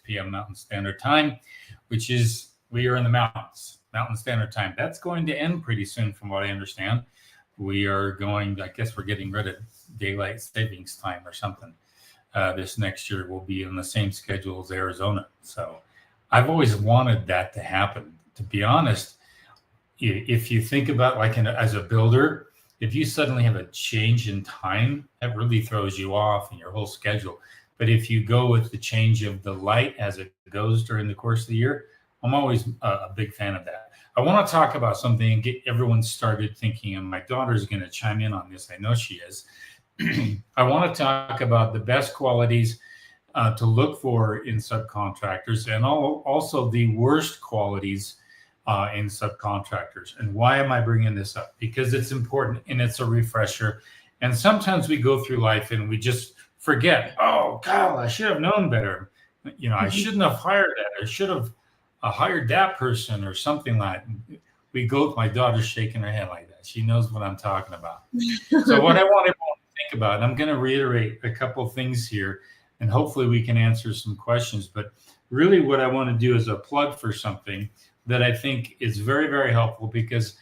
p.m. Mountain Standard Time, which is we are in the mountains, Mountain Standard Time. That's going to end pretty soon, from what I understand. We are going, I guess we're getting rid of daylight savings time or something. This next year we'll be on the same schedule as Arizona. So I've always wanted that to happen. To be honest, if you think about as a builder, if you suddenly have a change in time, that really throws you off in your whole schedule. But if you go with the change of the light as it goes during the course of the year, I'm always a big fan of that. I want to talk about something and get everyone started thinking, and my daughter's going to chime in on this. I know she is. I want to talk about the best qualities to look for in subcontractors, and also the worst qualities in subcontractors. And why am I bringing this up? Because it's important and it's a refresher. And sometimes we go through life and we just forget, oh, God, I should have known better. I shouldn't have hired that. I should have hired that person or something like that. My daughter's shaking her head like that. She knows what I'm talking about. So what I want everyone to think about, and I'm going to reiterate a couple of things here, and hopefully we can answer some questions. But really what I want to do is a plug for something that I think is very, very helpful, because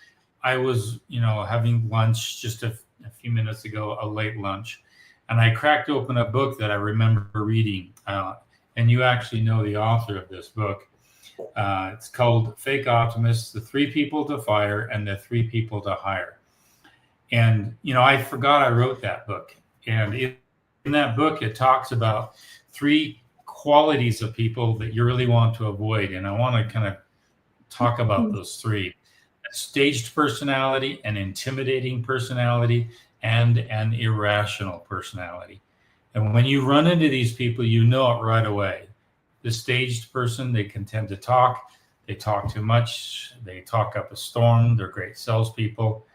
I was, having lunch just a few minutes ago, a late lunch, and I cracked open a book that I remember reading. And you actually know the author of this book. It's called Fake Optimists, The 3 People to Fire and the 3 People to Hire. And, I forgot I wrote that book. And in that book, it talks about 3 qualities of people that you really want to avoid. And I want to kind of talk about those 3: a staged personality, an intimidating personality, and an irrational personality. And when you run into these people, you know it right away. The staged person, they can tend to talk. They talk too much. They talk up a storm. They're great salespeople.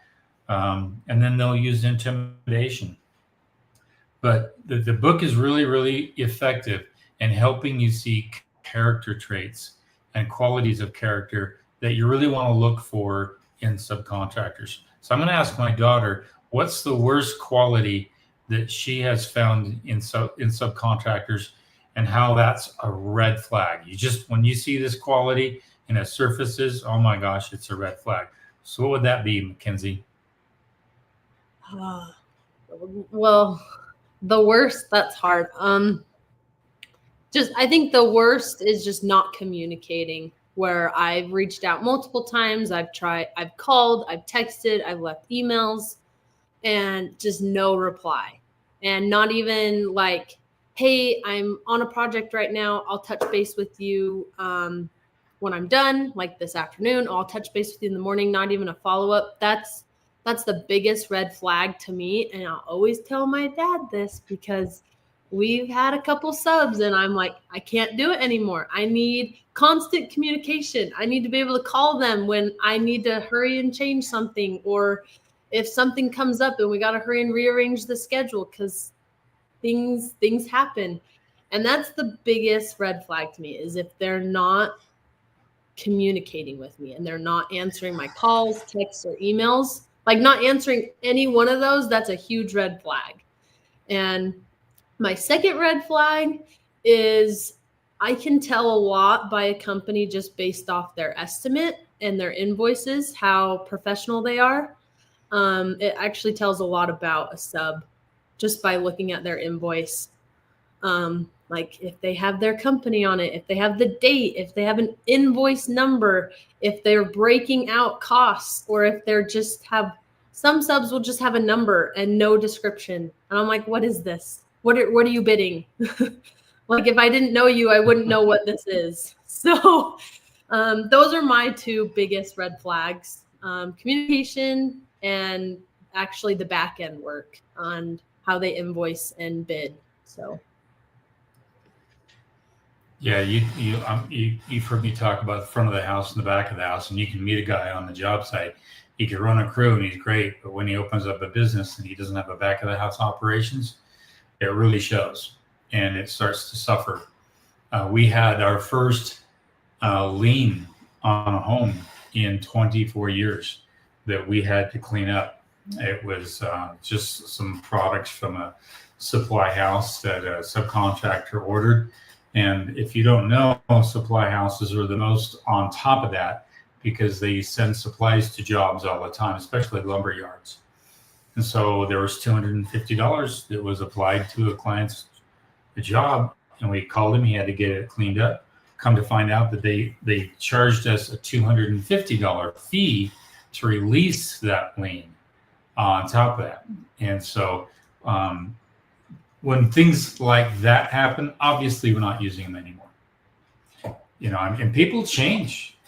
And then they'll use intimidation. But the book is really, really effective in helping you see character traits and qualities of character that you really want to look for in subcontractors. So I'm going to ask my daughter, what's the worst quality that she has found in subcontractors, and how that's a red flag? When you see this quality and it surfaces, oh my gosh, it's a red flag. So what would that be, Mackenzie? Well, the worst, that's hard. I think the worst is just not communicating, where I've reached out multiple times. I've called, I've texted, I've left emails, and just no reply. And not even like, hey, I'm on a project right now. I'll touch base with you when I'm done, like this afternoon. I'll touch base with you in the morning, not even a follow-up. That's the biggest red flag to me. And I'll always tell my dad this, because we've had a couple subs and I'm like, I can't do it anymore. I need constant communication. I need to be able to call them when I need to hurry and change something, or if something comes up and we got to hurry and rearrange the schedule because things happen. And that's the biggest red flag to me, is if they're not communicating with me and they're not answering my calls, texts, or emails, like not answering any one of those. That's a huge red flag. And my second red flag is I can tell a lot by a company just based off their estimate and their invoices, how professional they are. It actually tells a lot about a sub just by looking at their invoice. Like if they have their company on it, if they have the date, if they have an invoice number, if they're breaking out costs, or if they're just have, some subs will just have a number and no description. And I'm like, what is this? What are you bidding? Like if I didn't know you, I wouldn't know what this is. So those are my 2 biggest red flags. Communication and actually the back end work on how they invoice and bid. So. Yeah, you've heard me talk about the front of the house and the back of the house, and you can meet a guy on the job site. He can run a crew and he's great, but when he opens up a business and he doesn't have a back of the house operations, it really shows and it starts to suffer. We had our first lien on a home in 24 years that we had to clean up. It was just some products from a supply house that a subcontractor ordered. And if you don't know, supply houses are the most on top of that because they send supplies to jobs all the time, especially lumber yards. And so there was $250 that was applied to a client's job, and we called him. He had to get it cleaned up. Come to find out that they charged us a $250 fee to release that lien on top of that. And so when things like that happen, obviously we're not using them anymore. And people change.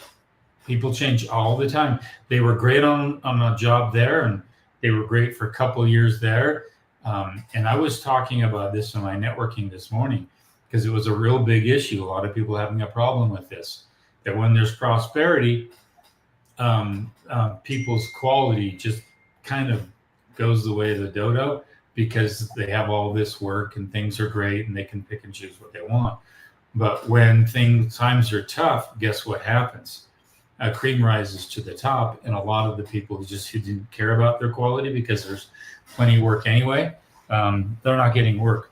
People change all the time. They were great on a job there, and they were great for a couple of years there. And I was talking about this in my networking this morning because it was a real big issue. A lot of people having a problem with this, that when there's prosperity, people's quality just kind of goes the way of the dodo because they have all this work and things are great and they can pick and choose what they want. But when times are tough, guess what happens? Cream rises to the top, and a lot of the people who didn't care about their quality because there's plenty of work anyway, they're not getting work.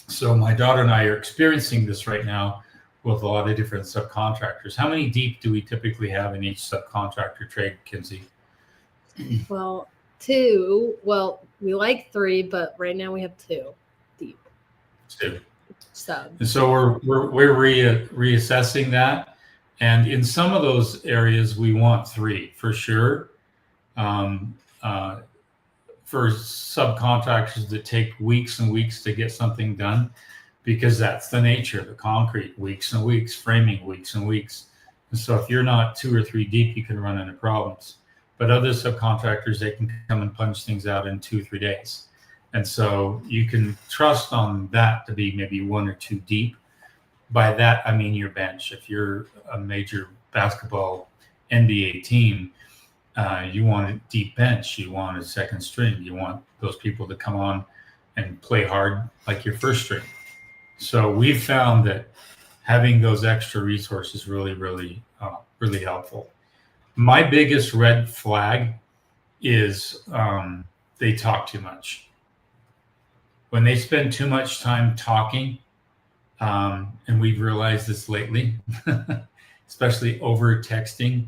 So my daughter and I are experiencing this right now with a lot of different subcontractors. How many deep do we typically have in each subcontractor trade, Kinsey? Well, 2. Well, we like 3, but right now we have 2 deep. 2. Sub. And so we're reassessing that. And in some of those areas, we want 3 for sure. For subcontractors that take weeks and weeks to get something done, because that's the nature of the concrete, weeks and weeks, framing, weeks and weeks. And so if you're not 2 or 3 deep, you can run into problems. But other subcontractors, they can come and punch things out in 2 or 3 days. And so you can trust on that to be maybe 1 or 2 deep. By that, I mean your bench. If you're a major basketball NBA team, you want a deep bench. You want a second string. You want those people to come on and play hard like your first string. So we've found that having those extra resources really, really, really helpful. My biggest red flag is they talk too much. When they spend too much time talking, and we've realized this lately, especially over texting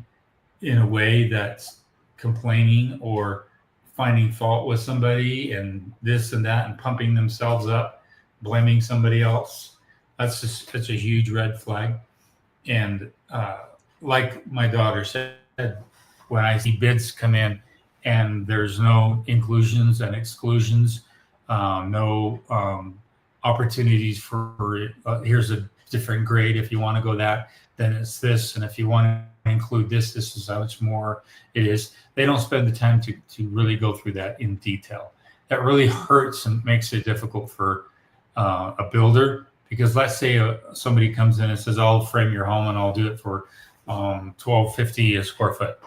in a way that's complaining or finding fault with somebody and this and that and pumping themselves up, blaming somebody else. That's a huge red flag. And like my daughter said, when I see bids come in and there's no inclusions and exclusions, no opportunities for here's a different grade if you want to go that, then it's this, and if you want to include this is how much more it is. They don't spend the time to really go through that in detail. That really hurts and makes it difficult for a builder, because let's say somebody comes in and says, I'll frame your home and I'll do it for $12.50 a square foot.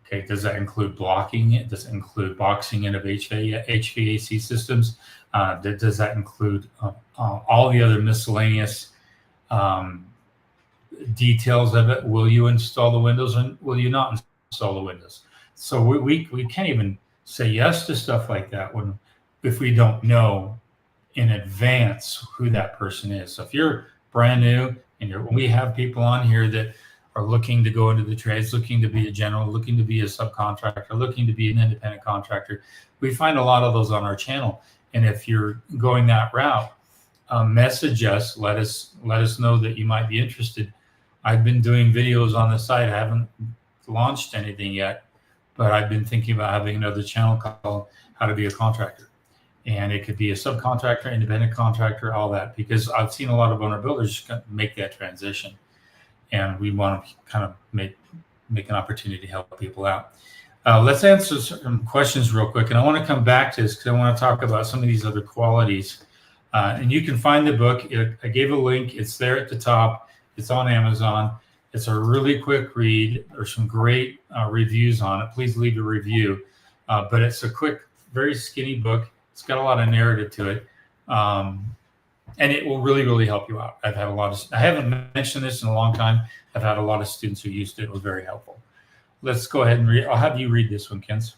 Okay, does that include blocking it? Does it include boxing in of HVAC systems? Does that include all the other miscellaneous details of it? Will you install the windows and will you not install the windows? So we can't even say yes to stuff like that if we don't know in advance who that person is. So if you're brand new and we have people on here that are looking to go into the trades, looking to be a general, looking to be a subcontractor, looking to be an independent contractor, we find a lot of those on our channel. And if you're going that route, message us, let us know that you might be interested. I've been doing videos on the site. I haven't launched anything yet, but I've been thinking about having another channel called How to Be a Contractor. And it could be a subcontractor, independent contractor, all that, because I've seen a lot of owner builders make that transition. And we want to kind of make an opportunity to help people out. Let's answer some questions real quick. And I want to come back to this because I want to talk about some of these other qualities. And you can find the book. I gave a link. It's there at the top. It's on Amazon. It's a really quick read. There's some great reviews on it. Please leave a review. But it's a quick, very skinny book. It's got a lot of narrative to it. And it will really, really help you out. I haven't mentioned this in a long time. I've had a lot of students who used it. It was very helpful. Let's go ahead and read. I'll have you read this one, Kens.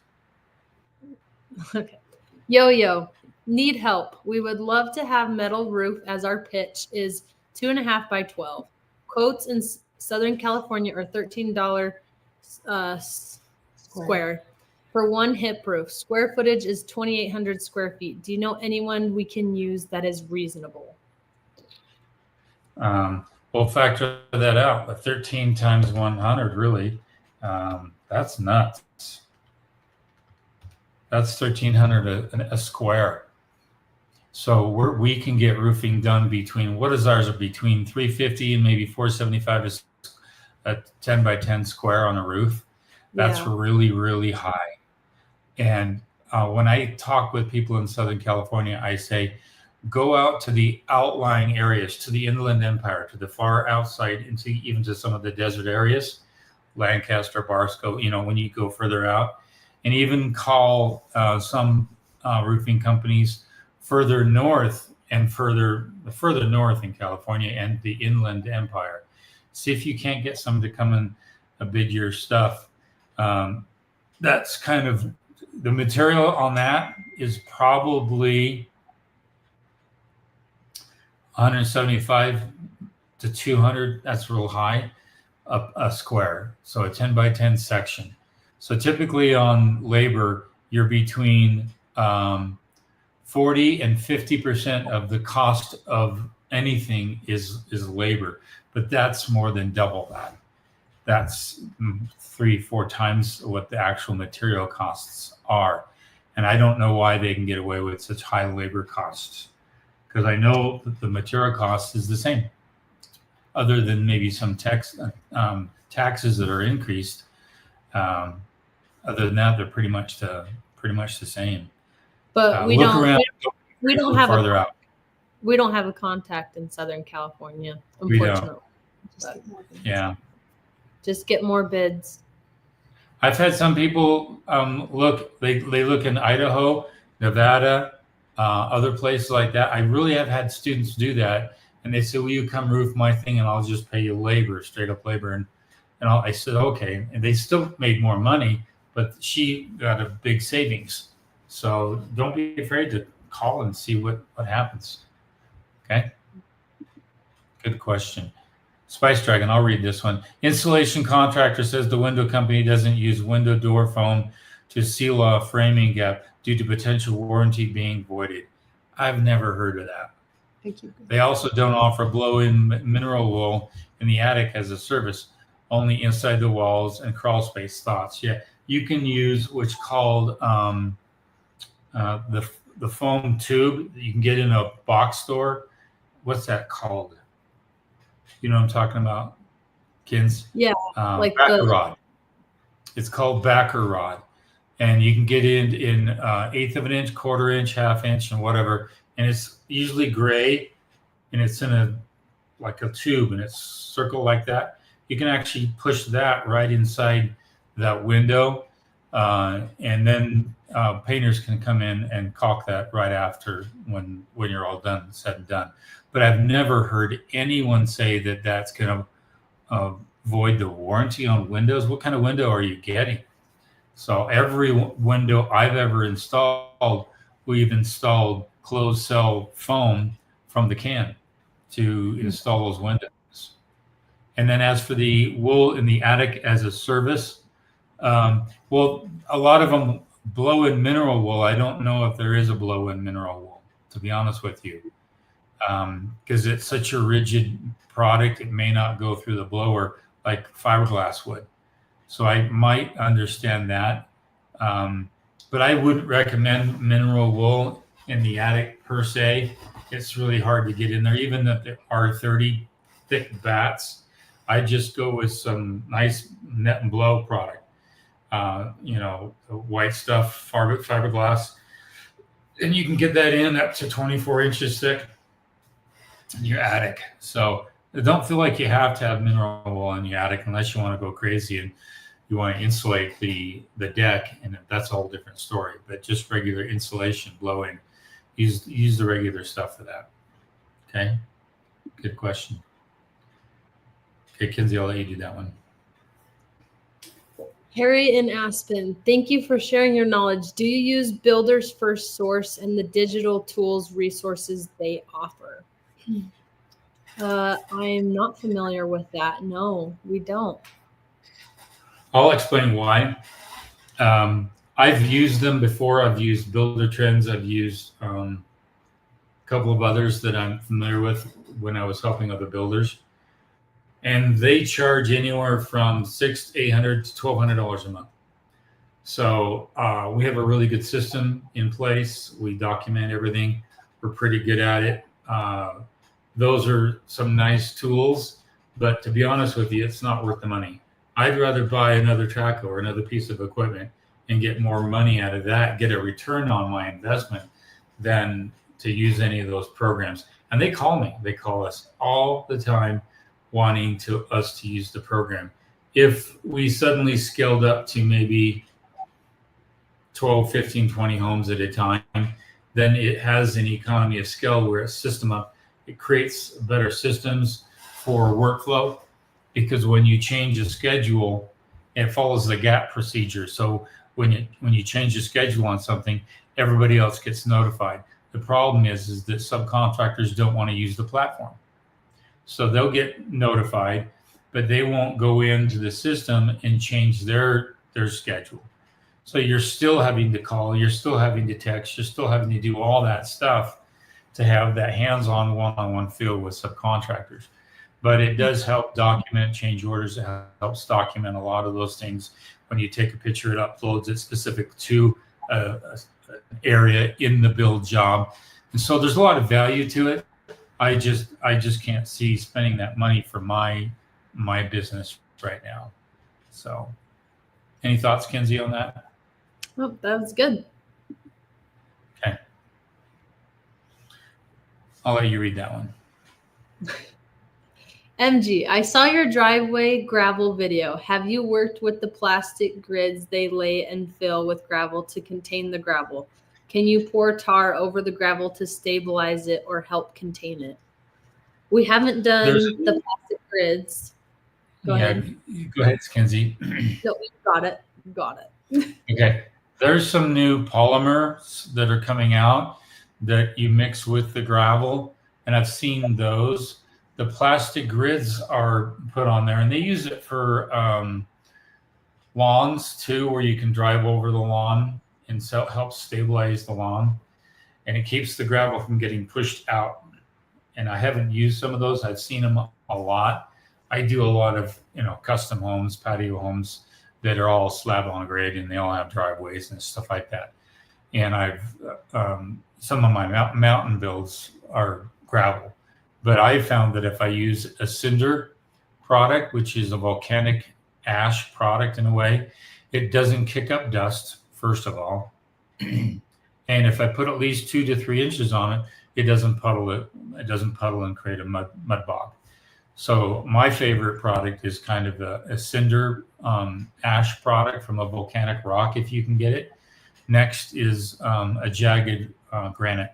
Okay. Yo, need help. We would love to have metal roof as our pitch is 2.5 by 12. Quotes in Southern California are $13 square for one hip roof. Square footage is 2,800 square feet. Do you know anyone we can use that is reasonable? We'll factor that out. The 13 times 100, really, that's nuts. That's 1,300 a square. So we can get roofing done between, what is ours, between 350 and maybe 475 a 10 by 10 square on a roof. That's really, really high. And when I talk with people in Southern California, I say, go out to the outlying areas, to the Inland Empire, to the far outside, into even to some of the desert areas, Lancaster, Barstow, when you go further out, and even call some roofing companies further north and further north in California and the Inland Empire. See if you can't get someone to come and bid your stuff. That's kind of the material on that is probably 175 to 200. That's real high, a square. So a 10 by 10 section. So typically on labor, you're between 40 and 50% of the cost of anything is labor, but that's more than double that. That's 3-4 times what the actual material costs are. And I don't know why they can get away with such high labor costs, because I know that the material cost is the same, other than maybe some taxes that are increased. Other than that, they're pretty much the same. But we don't further out. We don't have a contact in Southern California, unfortunately. Yeah. Just get more bids. I've had some people look. They look in Idaho, Nevada, other places like that. I really have had students do that, and they say, "Will you come roof my thing, and I'll just pay you labor, straight up labor." And I said, "Okay." And they still made more money, but she got a big savings. So don't be afraid to call and see what happens. Okay. Good question. Spice Dragon, I'll read this one. Installation contractor says the window company doesn't use window door foam to seal a framing gap due to potential warranty being voided. I've never heard of that. Thank you. They also don't offer blow-in mineral wool in the attic as a service, only inside the walls and crawl space. Thoughts? Yeah, you can use what's called the foam tube that you can get in a box store. What's that called? You know what I'm talking about, Kins? Yeah, like backer rod. It's called backer rod, and you can get it in 1/8 of an inch, 1/4 inch, 1/2 inch, and whatever. And it's usually gray, and it's in a tube, and it's circled like that. You can actually push that right inside that window, and then painters can come in and caulk that right after when you're all done, said and done. But I've never heard anyone say that that's going to void the warranty on windows. What kind of window are you getting? So every window I've ever installed, we've installed closed cell foam from the can to install those windows. And then as for the wool in the attic as a service, well, a lot of them blow in mineral wool. I don't know if there is a blow in mineral wool, to be honest with you. Because it's such a rigid product, it may not go through the blower like fiberglass would. So I might understand that. But I wouldn't recommend mineral wool in the attic per se. It's really hard to get in there, even if there are 30 thick bats. I just go with some nice net and blow product. The white stuff, fiberglass. And you can get that in up to 24 inches thick in your attic. So don't feel like you have to have mineral wool in your attic unless you want to go crazy and you want to insulate the deck, and that's a whole different story. But just regular insulation, blowing, use the regular stuff for that. Okay, good question. Okay, Kinsey, I'll let you do that one. Harry in Aspen, thank you for sharing your knowledge. Do you use Builders First Source and the digital tools resources they offer? I'm not familiar with that. No, we don't. I'll explain why. I've used them before. I've used Builder Trends. I've used a couple of others that I'm familiar with when I was helping other builders, and they charge anywhere from $600 to $1,200 a month. So we have a really good system in place. We document everything. We're pretty good at it. Those are some nice tools, but to be honest with you, it's not worth the money. I'd rather buy another track or another piece of equipment and get more money out of that, get a return on my investment, than to use any of those programs. And they call me. They call us all the time wanting us to use the program. If we suddenly scaled up to maybe 12, 15, 20 homes at a time, then it has an economy of scale where it's system up. It creates better systems for workflow, because when you change a schedule, it follows the gap procedure. So when you change the schedule on something, everybody else gets notified. The problem is that subcontractors don't want to use the platform. So they'll get notified, but they won't go into the system and change their schedule. So you're still having to call, you're still having to text, you're still having to do all that stuff to have that hands-on one-on-one feel with subcontractors. But it does help document change orders. It helps document a lot of those things. When you take a picture, it uploads it specific to an area in the build job. And so there's a lot of value to it. I just can't see spending that money for my business right now. So any thoughts, Kenzie, on that? Oh, that was good. Okay. I'll let you read that one. MG, I saw your driveway gravel video. Have you worked with the plastic grids they lay and fill with gravel to contain the gravel? Can you pour tar over the gravel to stabilize it or help contain it? We haven't done the plastic grids. Go ahead. Go ahead, Kenzie. No, you got it. You got it. Okay. There's some new polymers that are coming out that you mix with the gravel, and I've seen those. The plastic grids are put on there, and they use it for lawns too, where you can drive over the lawn, and so it helps stabilize the lawn, and it keeps the gravel from getting pushed out. And I haven't used some of those. I've seen them a lot. I do a lot of custom homes, patio homes that are all slab on grade, and they all have driveways and stuff like that. And I've some of my mountain builds are gravel. But I found that if I use a cinder product, which is a volcanic ash product in a way, it doesn't kick up dust, first of all. And if I put at least 2 to 3 inches on it, it doesn't puddle and create a mud bog. So my favorite product is kind of a cinder ash product from a volcanic rock, if you can get it. Next is a jagged granite.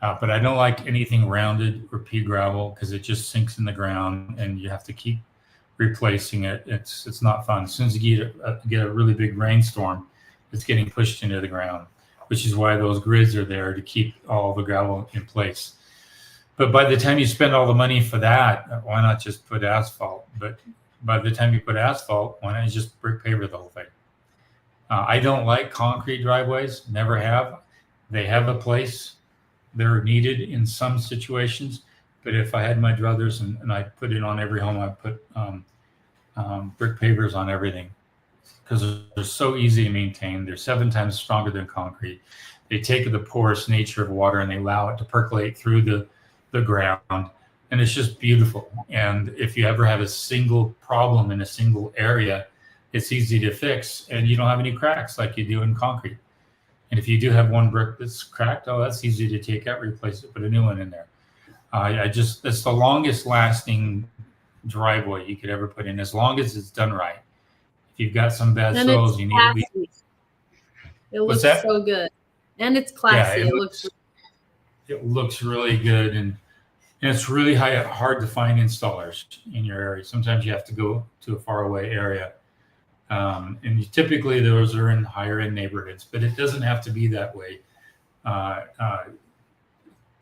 But I don't like anything rounded or pea gravel because it just sinks in the ground and you have to keep replacing it. It's not fun. As soon as you get a really big rainstorm, it's getting pushed into the ground, which is why those grids are there to keep all the gravel in place. But by the time you spend all the money for that, why not just put asphalt? But by the time you put asphalt, why not just brick paver the whole thing? I don't like concrete driveways, never have. They have a place. They're needed in some situations, but if I had my druthers and I put it on every home, I put brick pavers on everything because they're so easy to maintain. They're 7 times stronger than concrete. They take the porous nature of water and they allow it to percolate through the ground, and it's just beautiful. And if you ever have a single problem in a single area, it's easy to fix, and you don't have any cracks like you do in concrete. And if you do have one brick that's cracked, that's easy to take out, replace it, put a new one in there. It's the longest lasting driveway you could ever put in, as long as it's done right. If you've got some bad soils, you need to be. It looks so good, and it's classy. Yeah, it looks really good, and it's really hard to find installers in your area. Sometimes you have to go to a faraway area. And typically those are in higher end neighborhoods, but it doesn't have to be that way.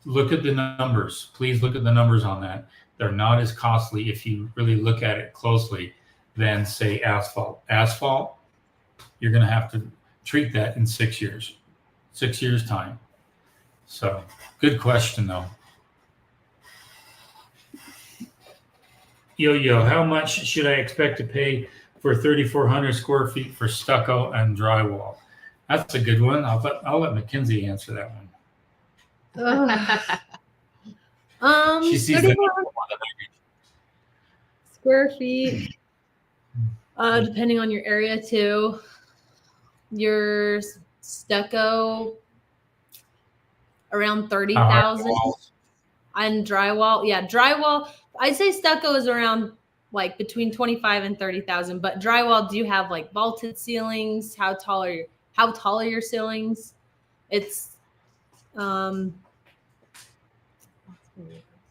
look at the numbers. Please look at the numbers on that. They're not as costly if you really look at it closely than, say, asphalt. Asphalt, you're going to have to treat that in 6 years, 6 years' time. So, good question, though. Yo, how much should I expect to pay for 3,400 square feet for stucco and drywall? That's a good one. I'll let Mackenzie answer that one. She sees the square feet, depending on your area too. Your stucco around 30,000, and drywall. Yeah, drywall. I'd say stucco is around like between 25 and 30,000. But drywall, do you have like vaulted ceilings? How tall are your ceilings? It's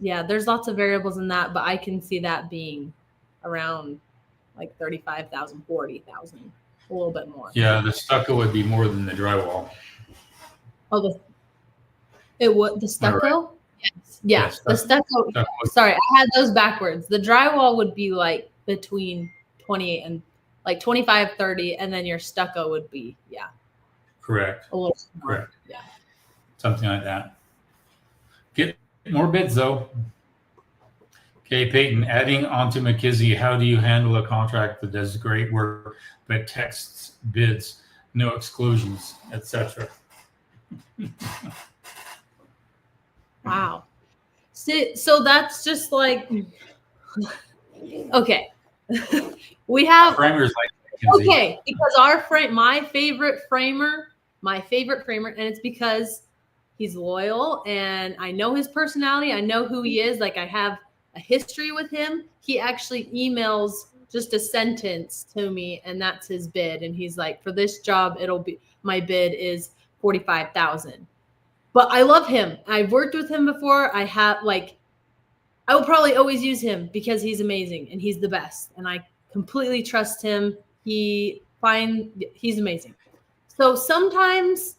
yeah, there's lots of variables in that, but I can see that being around like 35,000, 40,000, a little bit more. Yeah, the stucco would be more than the drywall. Oh, the stucco? Right. Yes. Yeah, yes, the stucco. Sorry, I had those backwards. The drywall would be like between 28 and like 25, 30, and then your stucco would be, yeah. Correct. A little more. Correct. Yeah. Something like that. Get more bids though. Okay, Peyton, adding on to McKinsey, how do you handle a contract that does great work but texts bids, no exclusions, etc.? Wow. So that's just like, okay. We have framers like McKinsey. Okay, because my favorite framer, and it's because he's loyal and I know his personality. I know who he is. Like, I have a history with him. He actually emails just a sentence to me, and that's his bid. And he's like, for this job, my bid is 45,000. But I love him. I've worked with him before. I will probably always use him because he's amazing and he's the best. And I completely trust him. He's amazing. So sometimes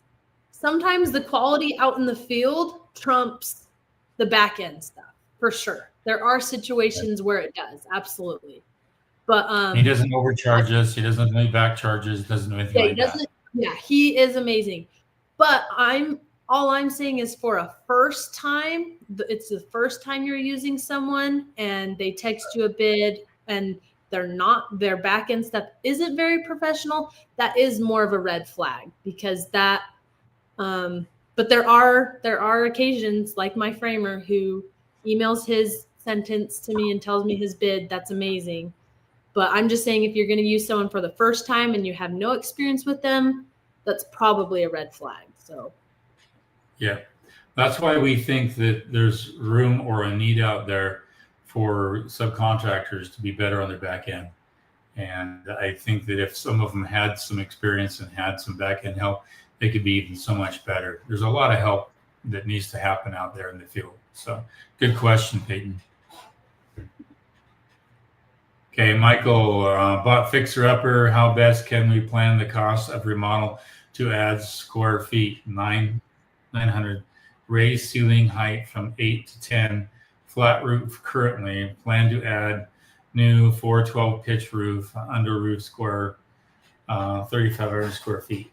the quality out in the field trumps the back end stuff, for sure. There are situations where it does, absolutely. But he doesn't overcharge us. He doesn't make back charges. Doesn't do anything like that. Yeah, he is amazing. But all I'm saying is, for a first time, it's the first time you're using someone and they text you a bid and their back end stuff isn't very professional. That is more of a red flag, because that. But there are occasions, like my framer, who emails his sentence to me and tells me his bid. That's amazing. But I'm just saying, if you're going to use someone for the first time and you have no experience with them, that's probably a red flag. So. Yeah, that's why we think that there's room or a need out there for subcontractors to be better on their back end. And I think that if some of them had some experience and had some back end help, they could be even so much better. There's a lot of help that needs to happen out there in the field. So good question, Peyton. Okay, Michael, bought Fixer Upper. How best can we plan the cost of remodel to add square feet? 900. Raise ceiling height from 8 to 10. Flat roof currently. Plan to add new 412 pitch roof, under roof square, 3,500 square feet.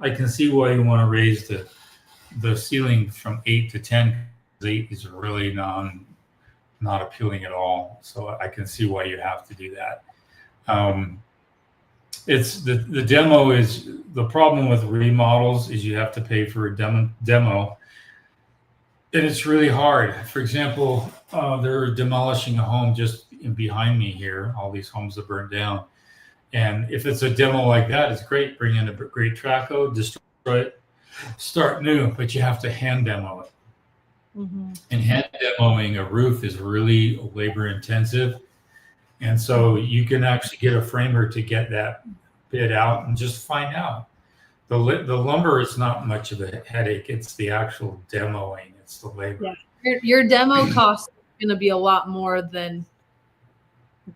I can see why you want to raise the ceiling from 8 to 10. 8 is really not appealing at all. So I can see why you have to do that. It's the demo is the problem with remodels is you have to pay for a demo. And it's really hard. For example, they're demolishing a home just behind me here. All these homes are burned down. And if it's a demo like that, it's great. Bring in a great traco, destroy it, start new, but you have to hand demo it. Mm-hmm. And hand demoing a roof is really labor intensive. And so you can actually get a framer to get that bid out and just find out. The lumber is not much of a headache. It's the actual demoing. It's the labor. Yeah. Your demo cost is going to be a lot more than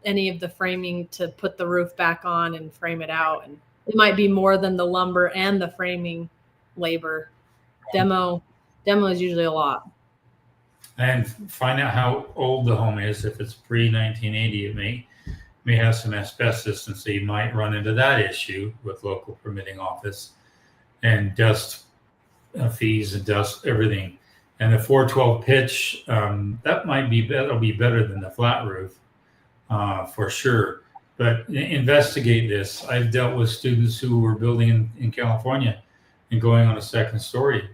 any of the framing to put the roof back on and frame it out. And it might be more than the lumber and the framing labor. Demo Demo is usually a lot. And find out how old the home is. If it's pre-1980, it may have some asbestos, and so you might run into that issue with local permitting office and dust fees and dust everything. And the 412 pitch, that'll be better than the flat roof for sure. But investigate this. I've dealt with students who were building in California and going on a second story,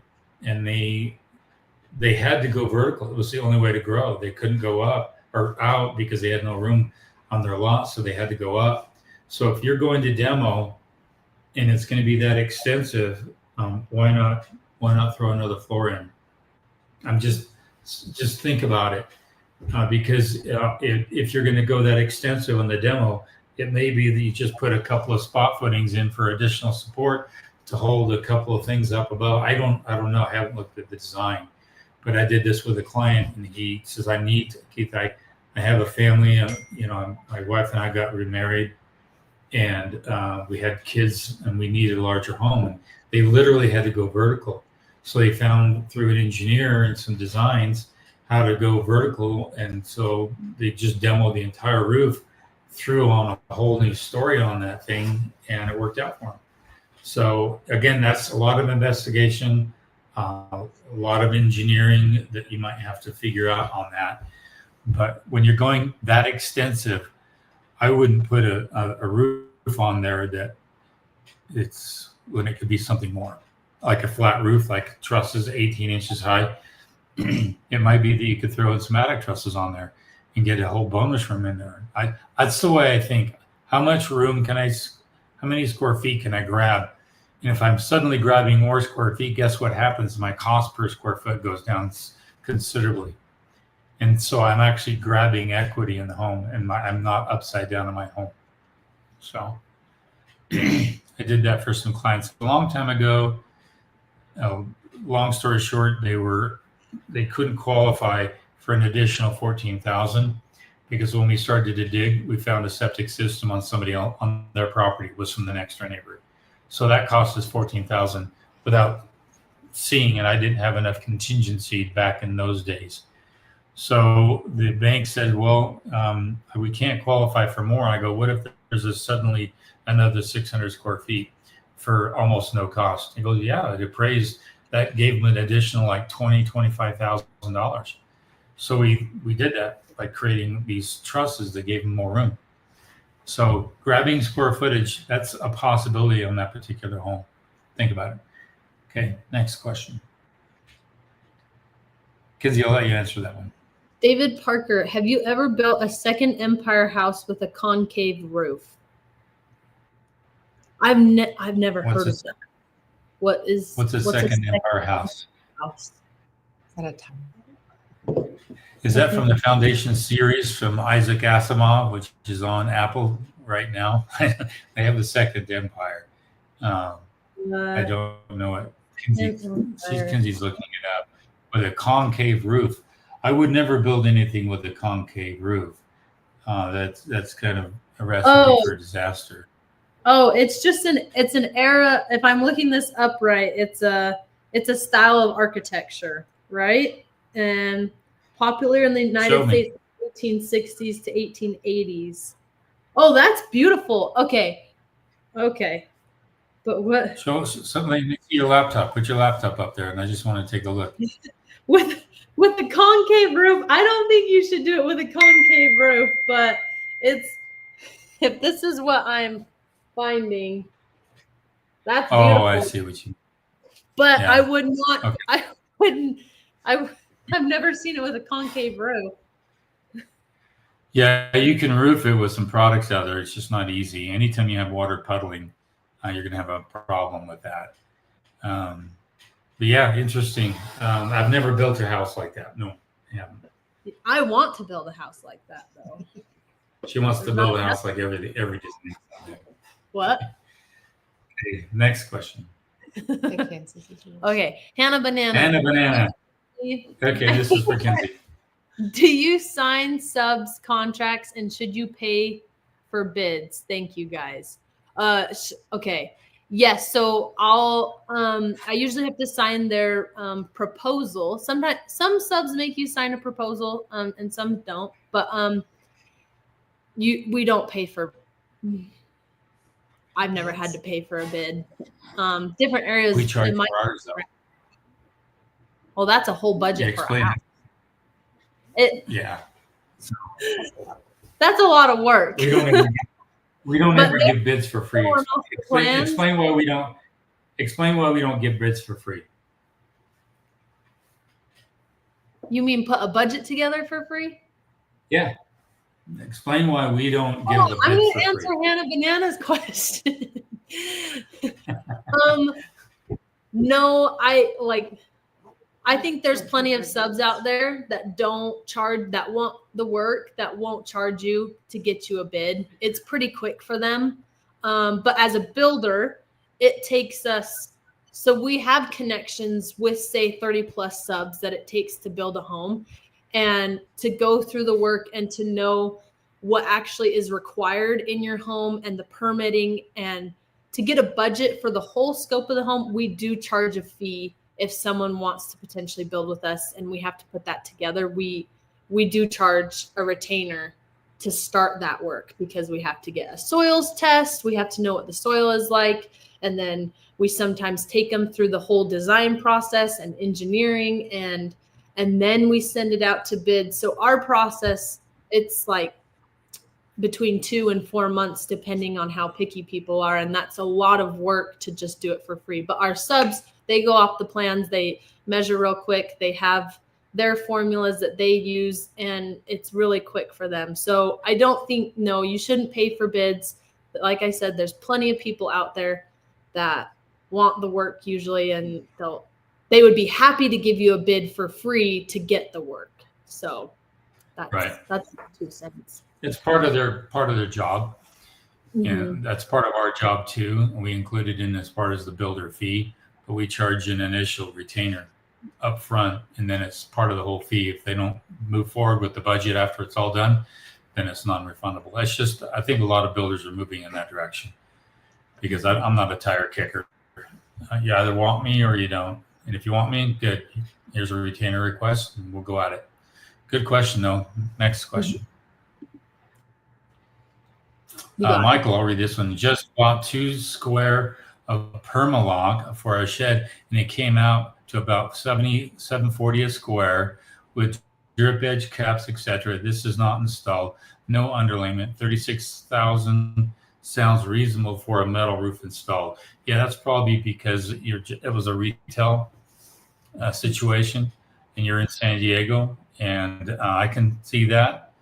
and they had to go vertical. It was the only way to grow. They couldn't go up or out because they had no room on their lot, so they had to go up. So if you're going to demo and it's going to be that extensive, why not throw another floor in? I'm just think about it, because if you're going to go that extensive on the demo, it may be that you just put a couple of spot footings in for additional support to hold a couple of things up above. I don't know. I haven't looked at the design, but I did this with a client, and he says, Keith, I have a family. My wife and I got remarried, and we had kids, and we needed a larger home, and they literally had to go vertical. So they found through an engineer and some designs how to go vertical, and so they just demoed the entire roof, threw on a whole new story on that thing, and it worked out for them. So again, that's a lot of investigation, a lot of engineering that you might have to figure out on that. But when you're going that extensive, I wouldn't put a roof on there that when it could be something more, like a flat roof, like trusses 18 inches high. It might be that you could throw in some attic trusses on there and get a whole bonus room in there. That's the way I think. How much room how many square feet can I grab? And if I'm suddenly grabbing more square feet, guess what happens? My cost per square foot goes down considerably. And so I'm actually grabbing equity in the home, and I'm not upside down in my home. So I did that for some clients a long time ago. Long story short, they couldn't qualify for an additional $14,000 because when we started to dig, we found a septic system on somebody else on their property. It was from the next door neighbor. So that cost us $14,000 without seeing it. I didn't have enough contingency back in those days. So the bank said, well, we can't qualify for more. I go, what if there's suddenly another 600 square feet for almost no cost? He goes, yeah, it appraised. That gave them an additional like $25,000. So we did that by creating these trusses that gave them more room. So grabbing square footage, that's a possibility on that particular home. Think about it. Okay, next question. Kinsey, I'll let you answer that one. David Parker, have you ever built a second empire house with a concave roof? I've never heard of that. What's a second empire house? Is that from the Foundation series from Isaac Asimov, which is on Apple right now? They have the second empire. I don't know it. Kinsey's looking it up. With a concave roof. I would never build anything with a concave roof. That's kind of a recipe for disaster. Oh, it's an era. If I'm looking this up right, it's a style of architecture, right? And popular in the United States, 1860s to 1880s. Oh, that's beautiful. Okay. But what? Show something. Your laptop. Put your laptop up there, and I just want to take a look. With the concave roof, I don't think you should do it with a concave roof. But if this is what I'm finding, that's beautiful. Oh, I see what you mean. But yeah. I would not. Okay. I wouldn't. I've never seen it with a concave roof. Yeah, you can roof it with some products out there. It's just not easy. Anytime you have water puddling, you're going to have a problem with that. But yeah, interesting. I've never built a house like that. No, I haven't. I want to build a house like that, though. She wants to build a house like every Disney. What? Okay, next question. Okay, Hannah Banana. Okay, this is for Kinsey. Do you sign subs contracts, and should you pay for bids? Thank you, guys. Okay. Yes, so I usually have to sign their proposal. Sometimes some subs make you sign a proposal, and some don't. But we don't pay for. I've never had to pay for a bid. Different areas. We charge it might, for ours, though. well, that's a whole budget for a Explain house. it. Yeah. That's a lot of work. We don't But ever give bids for free. going off the plans. Explain why we don't give bids for free. You mean put a budget together for free? Yeah. Explain why we don't give the I'm bids going to for answer free. Hannah Banana's question. No, I think there's plenty of subs out there that don't charge, that want the work, that won't charge you to get you a bid. It's pretty quick for them. But as a builder, it takes us, so we have connections with, say, 30 plus subs that it takes to build a home, and to go through the work and to know what actually is required in your home and the permitting, and to get a budget for the whole scope of the home. We do charge a fee if someone wants to potentially build with us, and we have to put that together. We do charge a retainer to start that work, because we have to get a soils test. We have to know what the soil is like. And then we sometimes take them through the whole design process and engineering, and then we send it out to bid. So our process, it's like between 2 and 4 months, depending on how picky people are. And that's a lot of work to just do it for free. But our subs, they go off the plans, they measure real quick, they have their formulas that they use, and it's really quick for them. So I don't think, no, you shouldn't pay for bids. But like I said, there's plenty of people out there that want the work usually, and they would be happy to give you a bid for free to get the work. So that's 2 cents. It's part of their job. And that's part of our job too. We include it in as part of the builder fee, but we charge an initial retainer up front, and then it's part of the whole fee. If they don't move forward with the budget after it's all done, then it's non-refundable. That's just, I think a lot of builders are moving in that direction, because I'm not a tire kicker. You either want me or you don't. And if you want me, good. Here's a retainer request, and we'll go at it. Good question, though. Next question. Michael, I'll read this one. Just bought 2 square of Permalog for our shed, and it came out to about $740 a square with drip edge caps, etc. This is not installed. No underlayment. $36,000 sounds reasonable for a metal roof installed. Yeah, that's probably because it was a retail situation, and you're in San Diego, and I can see that.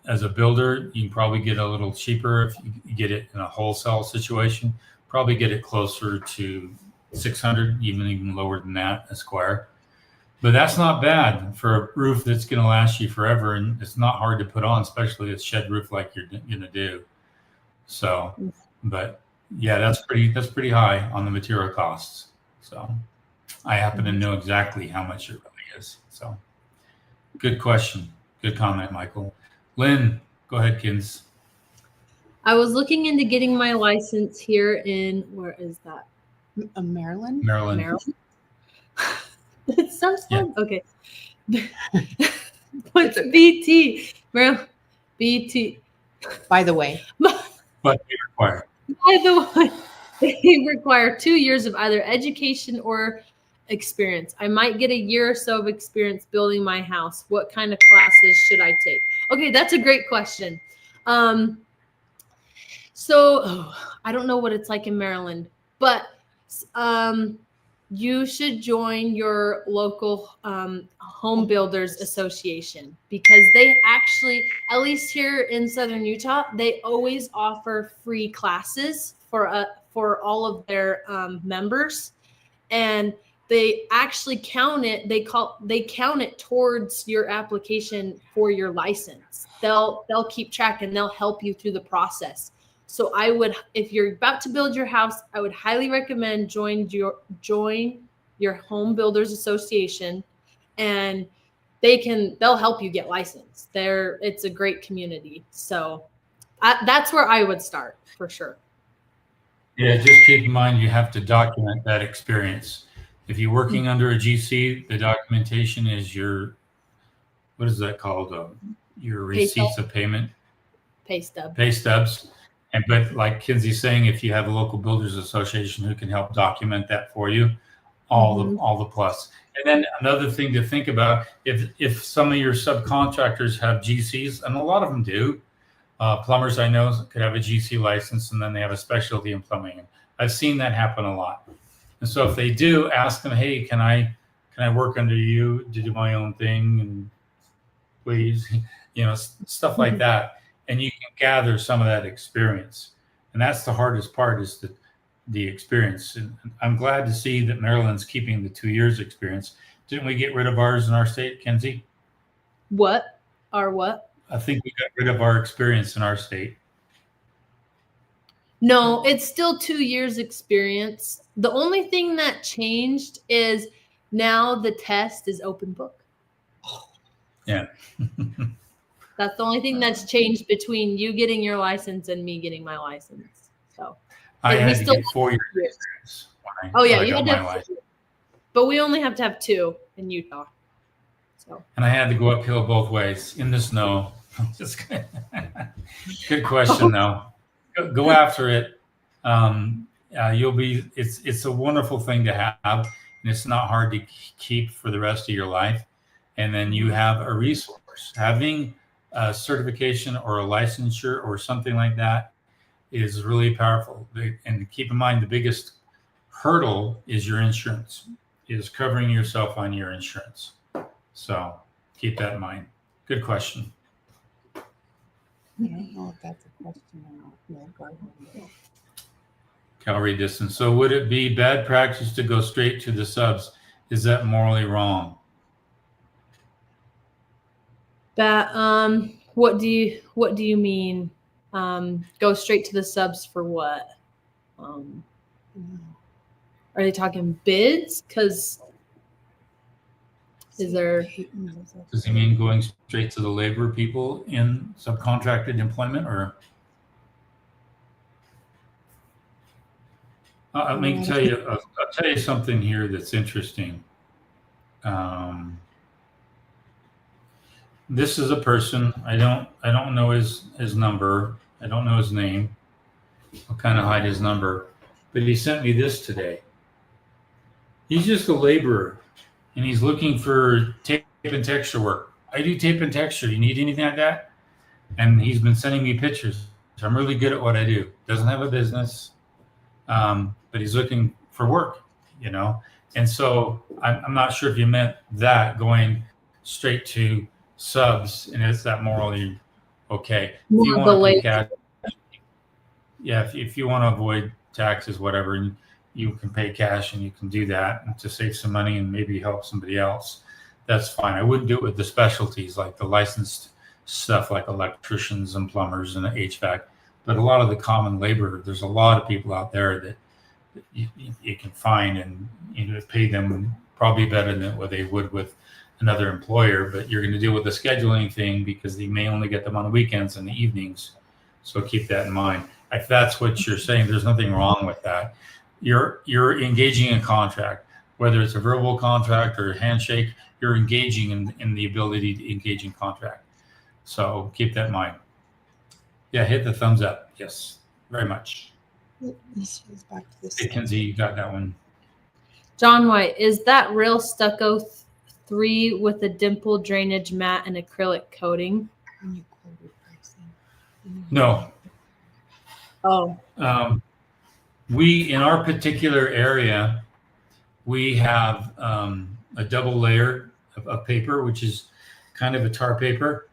As a builder, you can probably get a little cheaper if you get it in a wholesale situation. Probably get it closer to 600, even lower than that a square. But that's not bad for a roof that's going to last you forever, and it's not hard to put on, especially a shed roof like you're going to do. So, but yeah, that's pretty high on the material costs. So, I happen to know exactly how much it really is. So, good question. Good comment, Michael. Lynn, go ahead, kids. I was looking into getting my license here in, where is that? Maryland? Maryland. It sounds fun. Yeah. Okay. What's BT? Maryland. BT. By the way. But they require. By the way, they require 2 years of either education or experience. I might get a year or so of experience building my house. What kind of classes should I take? Okay, that's a great question. So I don't know what it's like in Maryland, but you should join your local home builders association, because they actually, at least here in Southern Utah, they always offer free classes for all of their members, and they actually count it. They count it towards your application for your license. They'll keep track, and they'll help you through the process. So if you're about to build your house, I would highly recommend join your home builders association, and they'll help you get licensed. It's a great community. So that's where I would start for sure. Yeah, just keep in mind you have to document that experience. If you're working under a GC, the documentation is your, what is that called? Your Pay stub. receipts of payment, Pay stub. pay stubs. And but like Kinsey's saying, if you have a local builders association who can help document that for you, all the plus. And then another thing to think about, if some of your subcontractors have GCs, and a lot of them do, plumbers I know could have a GC license and then they have a specialty in plumbing. I've seen that happen a lot. And so if they do, ask them, hey, can I work under you to do my own thing, and please, stuff like that. And you can gather some of that experience. And that's the hardest part, is the experience. And I'm glad to see that Maryland's keeping the 2 years experience. Didn't we get rid of ours in our state, Kenzie? What? Our what? I think we got rid of our experience in our state. No, it's still 2 years experience. The only thing that changed is now the test is open book. Yeah. That's the only thing that's changed between you getting your license and me getting my license. So I And we had to still get 4 years years. experience. Oh yeah, when I you got had to my have license. 2, but we only have to have 2 in Utah. So And I had to go uphill both ways in the snow. Just kidding. Good question though. Go after it. It's a wonderful thing to have, and it's not hard to keep for the rest of your life. And then you have a resource. Having a certification or a licensure or something like that is really powerful. And keep in mind, the biggest hurdle is your insurance, is covering yourself on your insurance. So keep that in mind. Good question. I don't know if that's a question or not. Yeah, go ahead. Calorie distance. So would it be bad practice to go straight to the subs? Is that morally wrong? that what do you mean? Go straight to the subs for what? Are they talking bids? Because is there? Does he mean going straight to the labor people in subcontracted employment, or? Let me tell you. I'll tell you something here that's interesting. This is a person. I don't know his number. I don't know his name. I'll kind of hide his number, but he sent me this today. He's just a laborer, and he's looking for tape and texture work. I do tape and texture. You need anything like that? And he's been sending me pictures. So I'm really good at what I do. Doesn't have a business, but he's looking for work, And so I'm not sure if you meant that, going straight to subs, and is that morally okay? If you want to pay cash, yeah, if you want to avoid taxes, whatever, and you can pay cash and you can do that to save some money and maybe help somebody else, that's fine. I wouldn't do it with the specialties, like the licensed stuff, like electricians and plumbers and HVAC. But a lot of the common labor, there's a lot of people out there that you can find, and pay them probably better than what they would with another employer. But you're going to deal with the scheduling thing, because they may only get them on the weekends and the evenings. So keep that in mind. If that's what you're saying, there's nothing wrong with that. You're engaging in contract, whether it's a verbal contract or a handshake. You're engaging in the ability to engage in contract. So keep that in mind. Yeah, hit the thumbs up. Yes, very much. This is back to this. Hey, Kenzie, you got that one. John White, is that real stucco 3 with a dimple drainage mat and acrylic coating? No. Oh. We, in our particular area, we have a double layer of paper, which is kind of a tar paper.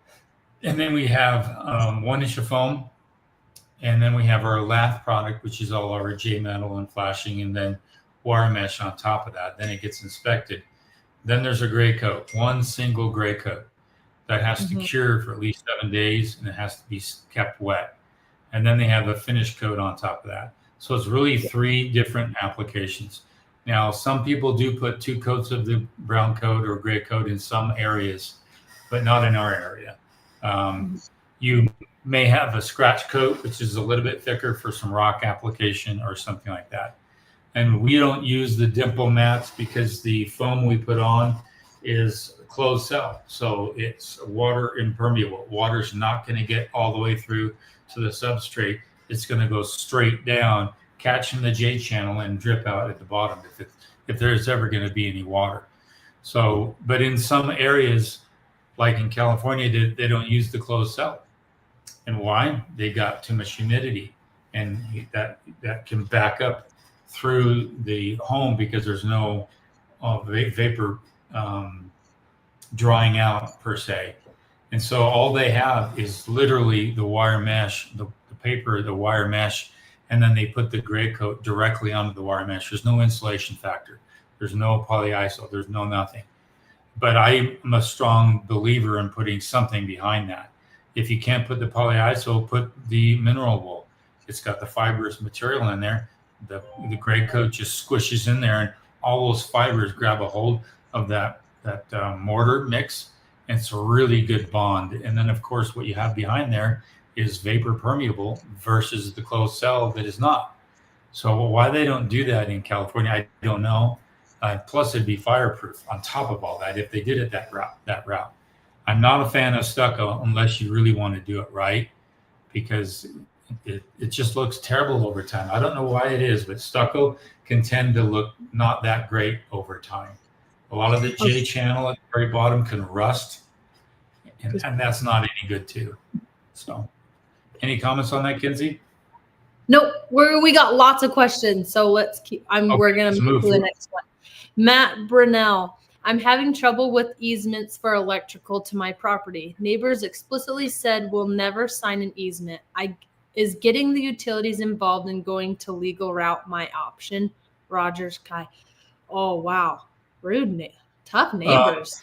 And then we have 1 inch of foam. And then we have our lath product, which is all our J metal and flashing, and then wire mesh on top of that. Then it gets inspected. Then there's a gray coat, 1 single gray coat that has to cure for at least 7 days, and it has to be kept wet. And then they have a finish coat on top of that. So it's really 3 different applications. Now, some people do put 2 coats of the brown coat or gray coat in some areas, but not in our area. You may have a scratch coat, which is a little bit thicker for some rock application or something like that. And we don't use the dimple mats because the foam we put on is closed cell. So it's water impermeable. Water's not going to get all the way through to the substrate. It's going to go straight down, catch in the J channel and drip out at the bottom if there's ever going to be any water. So, but in some areas, like in California, they don't use the closed cell. And why? They got too much humidity, and that can back up through the home because there's no vapor drying out per se. And so all they have is literally the wire mesh, the paper, the wire mesh, and then they put the gray coat directly onto the wire mesh. There's no insulation factor. There's no polyiso. There's no nothing. But I am a strong believer in putting something behind that. If you can't put the polyiso, put the mineral wool. It's got the fibrous material in there. The gray coat just squishes in there, and all those fibers grab a hold of that mortar mix, and it's a really good bond. And then, of course, what you have behind there is vapor permeable versus the closed cell that is not. So why they don't do that in California, I don't know. Plus, it'd be fireproof on top of all that if they did it that route. I'm not a fan of stucco unless you really want to do it right, because it just looks terrible over time. I don't know why it is, but stucco can tend to look not that great over time. A lot of the J channel at the very bottom can rust, and that's not any good too. So, any comments on that, Kinsey? Nope. We got lots of questions, so let's keep. We're gonna move to the next one. Matt Brunell. I'm having trouble with easements for electrical to my property. Neighbors explicitly said we'll never sign an easement. Is getting the utilities involved and going to legal route my option? Rogers Kai. Oh wow, rude, tough neighbors.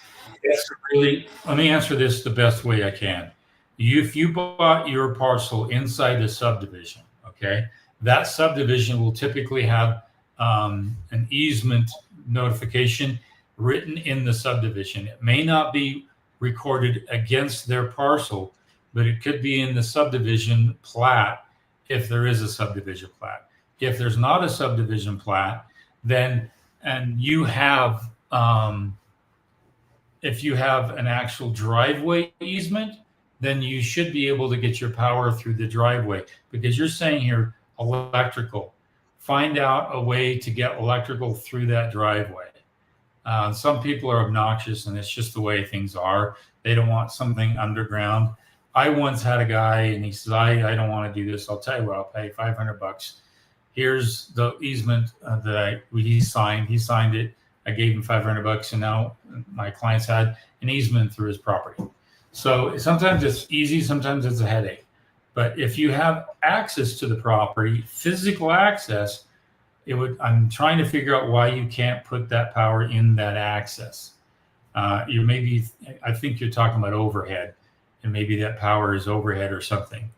Let me answer this the best way I can. If you bought your parcel inside the subdivision, okay, that subdivision will typically have an easement notification written in the subdivision. It may not be recorded against their parcel, but it could be in the subdivision plat if there is a subdivision plat. If there's not a subdivision plat, then, and you have, if you have an actual driveway easement, then you should be able to get your power through the driveway, because you're saying here electrical. Find out a way to get electrical through that driveway. Some people are obnoxious, and it's just the way things are. They don't want something underground. I once had a guy, and he says, I don't want to do this. I'll tell you what, I'll pay $500. Here's the easement that he signed. He signed it. I gave him $500, and now my client's had an easement through his property. So sometimes it's easy, sometimes it's a headache. But if you have access to the property, physical access, I'm trying to figure out why you can't put that power in that access. I think you're talking about overhead, and maybe that power is overhead or something.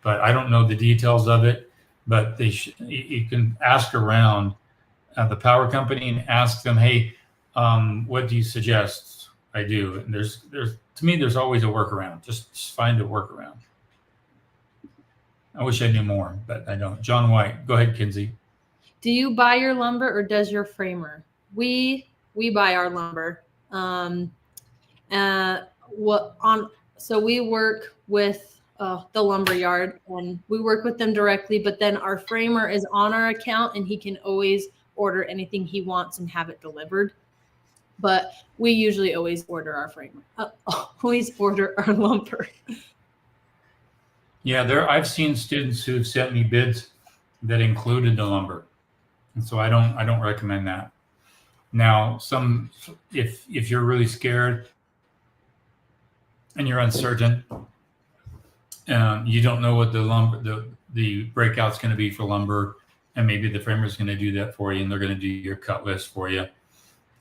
But I don't know the details of it. But you can ask around the power company and ask them, hey, what do you suggest I do? And to me, there's always a workaround. Just find a workaround. I wish I knew more, but I don't. John White, go ahead, Kinsey. Do you buy your lumber or does your framer? We buy our lumber. So we work with the lumber yard, and we work with them directly, but then our framer is on our account, and he can always order anything he wants and have it delivered. But we usually always order our framer, always order our lumber. Yeah, I've seen students who've sent me bids that included the lumber, and so I don't recommend that. Now, if you're really scared and you're uncertain, you don't know what the breakout's going to be for lumber, and maybe the framer's going to do that for you, and they're going to do your cut list for you.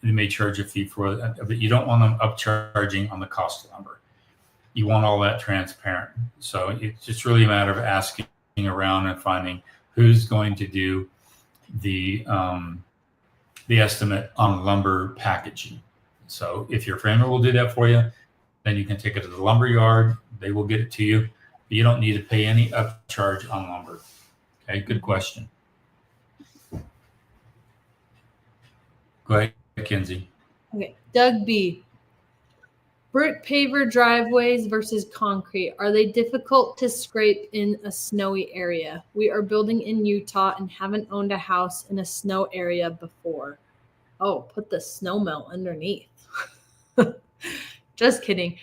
They may charge a fee for it, but you don't want them upcharging on the cost of lumber. You want all that transparent. So it's just really a matter of asking around and finding who's going to do the estimate on lumber packaging. So if your framer will do that for you, then you can take it to the lumber yard. They will get it to you. You don't need to pay any upcharge on lumber. Okay, good question. Go ahead, Kenzie. Okay, Doug B. Brick paver driveways versus concrete. Are they difficult to scrape in a snowy area? We are building in Utah and haven't owned a house in a snow area before. Oh, put the snow melt underneath. Just kidding.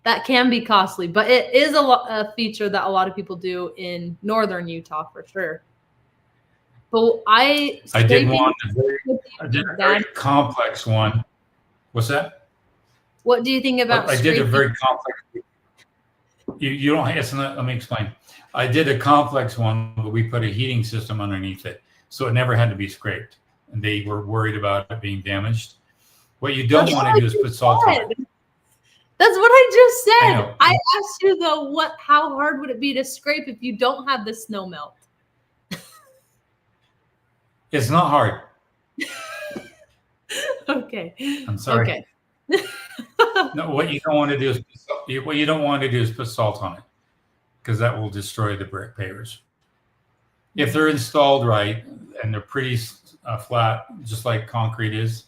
That can be costly, but it is a feature that a lot of people do in northern Utah for sure. But I did a very complex one. What's that? What do you think about? I did a very complex. You don't. It's not. Let me explain. I did a complex one, but we put a heating system underneath it, so it never had to be scraped. And they were worried about it being damaged. What you don't want to do is put salt on it. That's what I just said. I asked you though, how hard would it be to scrape if you don't have the snow melt? It's not hard. Okay. I'm sorry. Okay. No, what you don't want to do is put salt on it, because that will destroy the brick pavers. If they're installed right and they're pretty flat, just like concrete is,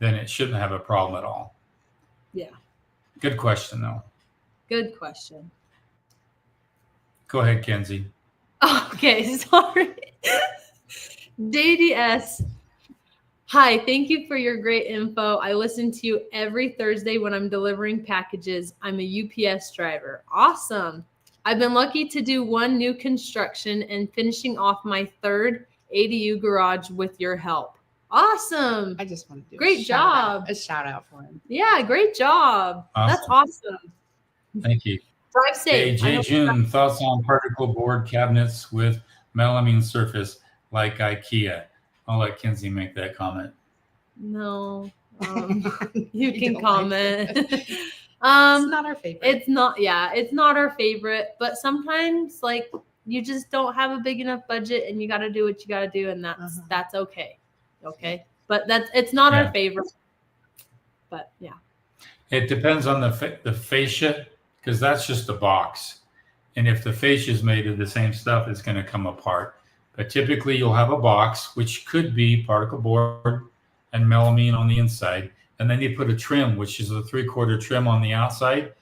then it shouldn't have a problem at all. Yeah. Good question, though. Good question. Go ahead, Kenzie. Okay, sorry. JDS. Hi, thank you for your great info. I listen to you every Thursday when I'm delivering packages. I'm a UPS driver. Awesome. I've been lucky to do one new construction and finishing off my third ADU garage with your help. Awesome. I just want to do great job. A shout out for him. Yeah, great job. Awesome. That's awesome. Thank you. Drive safe. Hey, Jay June, thoughts on particle board cabinets with melamine surface like IKEA? I'll let Kenzie make that comment. No, you can don't comment. it's not our favorite. It's not our favorite, but sometimes like you just don't have a big enough budget and you got to do what you got to do. And that's okay. Okay. But it's not our favorite, but yeah. It depends on the fascia, because that's just a box. And if the fascia is made of the same stuff, it's going to come apart. But typically you'll have a box, which could be particle board and melamine on the inside. And then they put a trim, which is a 3/4 trim on the outside.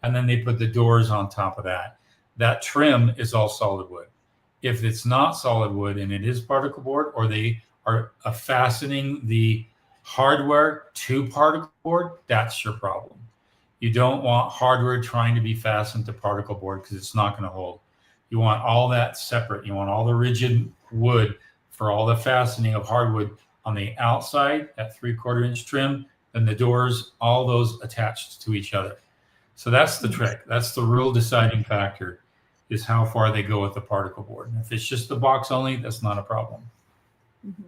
And then they put the doors on top of that. That trim is all solid wood. If it's not solid wood and it is particle board, or they are fastening the hardware to particle board, that's your problem. You don't want hardware trying to be fastened to particle board because it's not going to hold. You want all that separate. You want all the rigid wood for all the fastening of hardwood on the outside, that 3/4 inch trim, and the doors, all those attached to each other. So that's the trick. That's the real deciding factor, is how far they go with the particle board. And if it's just the box only, that's not a problem. Mm-hmm.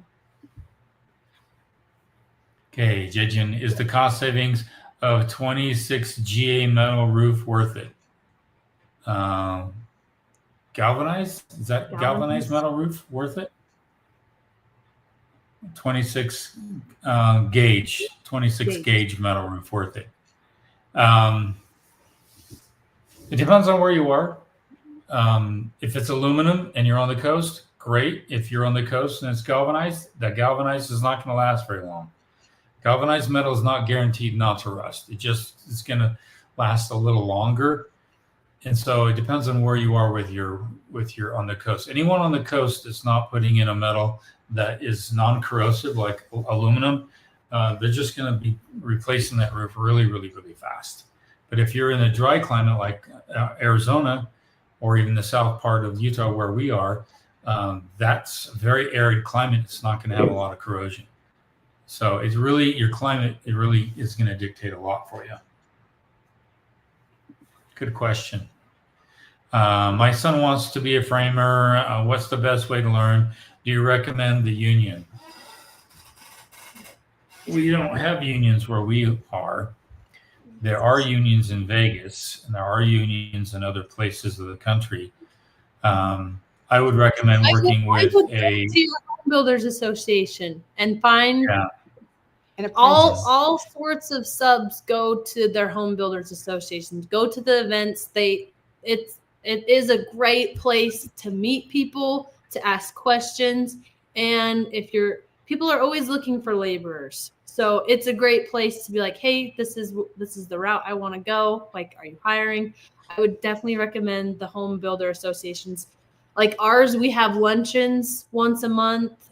Okay, Jejin, is the cost savings of 26 GA metal roof worth it? Galvanized? Is that galvanized metal roof worth it? 26 gauge, 26 gauge metal roof worth it. It depends on where you are. If it's aluminum and you're on the coast, great. If you're on the coast and it's galvanized, that galvanized is not going to last very long. Galvanized metal is not guaranteed not to rust. It's going to last a little longer. And so it depends on where you are with your on the coast. Anyone on the coast that's not putting in a metal that is non-corrosive like aluminum, they're just going to be replacing that roof really, really, really fast. But if you're in a dry climate like Arizona or even the south part of Utah where we are, that's a very arid climate. It's not going to have a lot of corrosion. So it's really your climate. It really is going to dictate a lot for you. Good question. My son wants to be a framer. What's the best way to learn? Do you recommend the union? We don't have unions where we are. There are unions in Vegas, and there are unions in other places of the country. I would recommend working with a home builders association and find And all sorts of subs go to their home builders associations. Go to the events. it is a great place to meet people, to ask questions, and people are always looking for laborers. So it's a great place to be like, hey, this is the route I want to go. Like, are you hiring? I would definitely recommend the home builder associations. Like ours, we have luncheons once a month.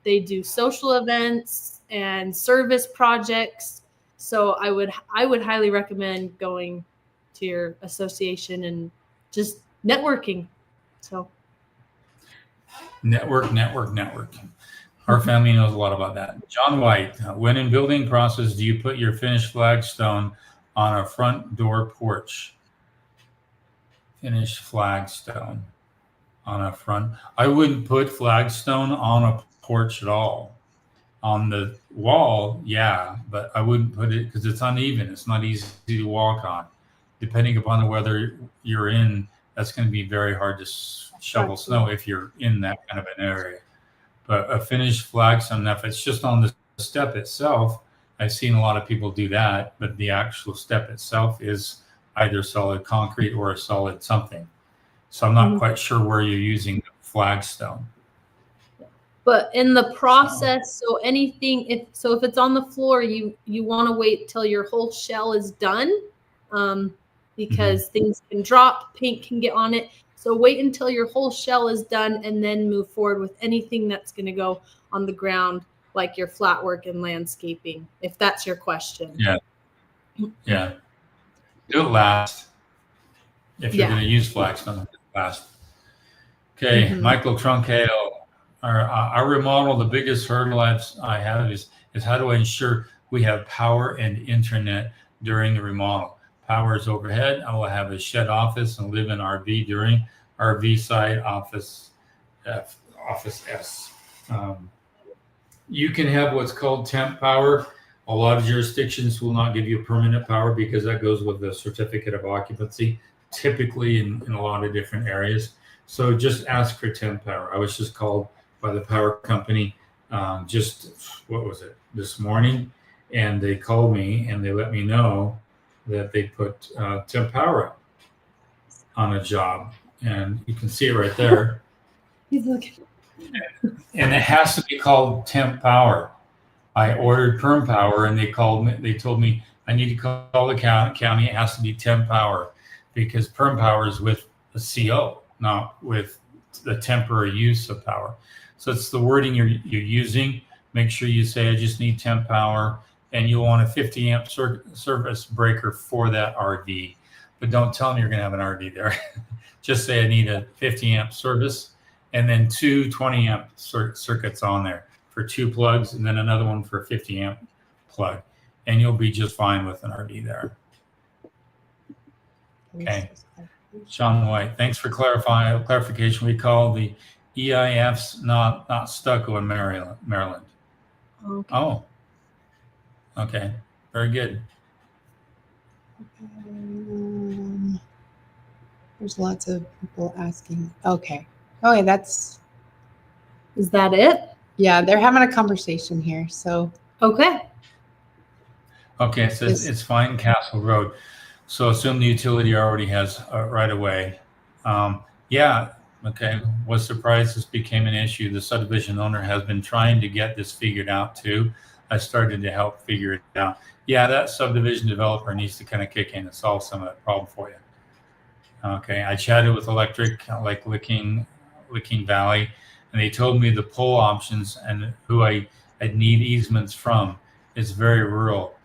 They do social events and service projects. So I would highly recommend going to your association and just networking. So Network. Our family knows a lot about that. John White, when in building process, do you put your finished flagstone on a front door porch? Finished flagstone on a front. I wouldn't put flagstone on a porch at all. On the wall, yeah, but I wouldn't put it because it's uneven. It's not easy to walk on. Depending upon the weather you're in, that's going to be very hard to shovel snow if you're in that kind of an area. But a finished flagstone, if it's just on the step itself, I've seen a lot of people do that, but the actual step itself is either solid concrete or a solid something. So I'm not quite sure where you're using the flagstone. But in the process, so anything, if it's on the floor, you want to wait till your whole shell is done, because things can drop, paint can get on it. So wait until your whole shell is done and then move forward with anything that's going to go on the ground, like your flat work and landscaping, if that's your question. Yeah. Do it last. If you're going to use flagstone, do it last. Okay, Michael Trunkale. Our remodel, the biggest hurdle I have is how do I ensure we have power and internet during the remodel? Power is overhead. I will have a shed office and live in RV during RV side office S. You can have what's called temp power. A lot of jurisdictions will not give you permanent power because that goes with the certificate of occupancy, typically in a lot of different areas. So just ask for temp power. I was just called by the power company this morning, and they called me and they let me know that they put temp power up on a job, and you can see it right there. He's looking. And it has to be called temp power. I ordered perm power, and they told me I need to call the county. It has to be temp power because perm power is with the CO, not with the temporary use of power. So it's the wording you're using. Make sure you say I just need temp power, and you'll want a 50 amp service breaker for that RV. But don't tell them you're going to have an RV there. Just say I need a 50 amp service, and then two 20 amp circuits on there for 2 plugs, and then another one for a 50 amp plug, and you'll be just fine with an RV there. Okay. Sean White, thanks for clarification. We call the EIFs not stucco in Maryland. Okay. Oh, okay, very good. There's lots of people asking. Okay, is that it? Yeah, they're having a conversation here. So Okay, it says it's fine Castle Road. So assume the utility already has right away. Yeah. Okay. Was surprised this became an issue. The subdivision owner has been trying to get this figured out too. I started to help figure it out. Yeah, that subdivision developer needs to kind of kick in and solve some of that problem for you. Okay. I chatted with electric, like Licking Valley, and they told me the pole options and who I need easements from. It's very rural.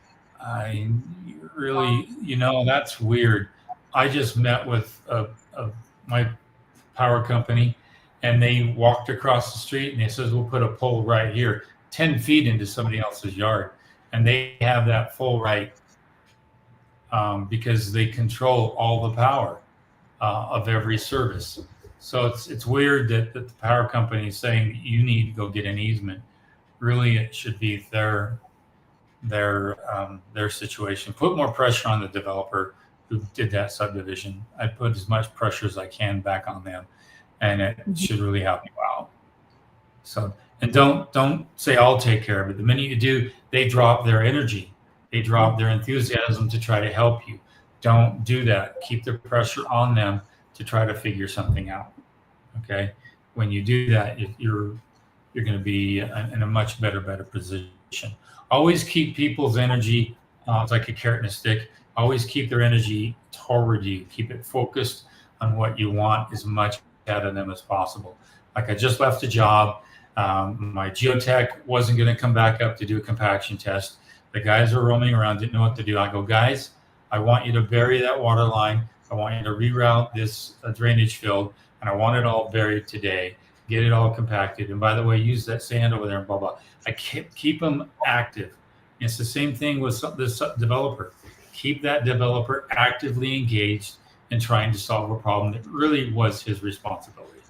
I really, that's weird. I just met with my power company, and they walked across the street, and they says, we'll put a pole right here, 10 feet into somebody else's yard. And they have that full right because they control all the power of every service. So it's weird that the power company is saying that you need to go get an easement. Really, it should be their situation. Put more pressure on the developer who did that subdivision. I put as much pressure as I can back on them, and it should really help you out. So, and don't say I'll take care of it. The minute you do, they drop their energy, they drop their enthusiasm to try to help you. Don't do that. Keep the pressure on them to try to figure something out. Okay. When you do that, you're going to be in a much better position. Always keep people's energy. It's like a carrot and a stick. Always keep their energy toward you. Keep it focused on what you want as much out of them as possible. Like I just left a job. My geotech wasn't going to come back up to do a compaction test. The guys were roaming around, didn't know what to do. I go, guys, I want you to bury that water line. I want you to reroute this drainage field, and I want it all buried today. Get it all compacted. And by the way, use that sand over there and blah, blah. I keep them active. It's the same thing with this developer. Keep that developer actively engaged in trying to solve a problem that really was his responsibility.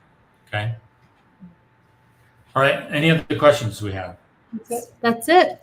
Okay. All right. Any other questions we have? That's it.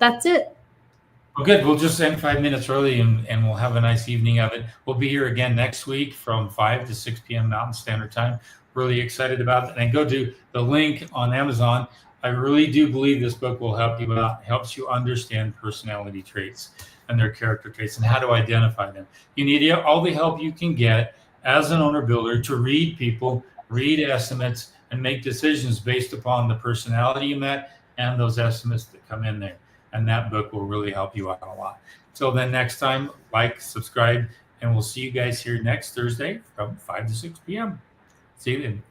Well, good. We'll just end 5 minutes early and we'll have a nice evening of it. We'll be here again next week from 5 to 6 p.m. Mountain Standard Time. Really excited about it. And go to the link on Amazon. I really do believe this book will help you out, helps you understand personality traits and their character traits and how to identify them. You need all the help you can get as an owner builder to read people, read estimates, and make decisions based upon the personality you met and those estimates that come in there. And that book will really help you out a lot. Till then, next time, like, subscribe, and we'll see you guys here next Thursday from 5 to 6 p.m. See you then.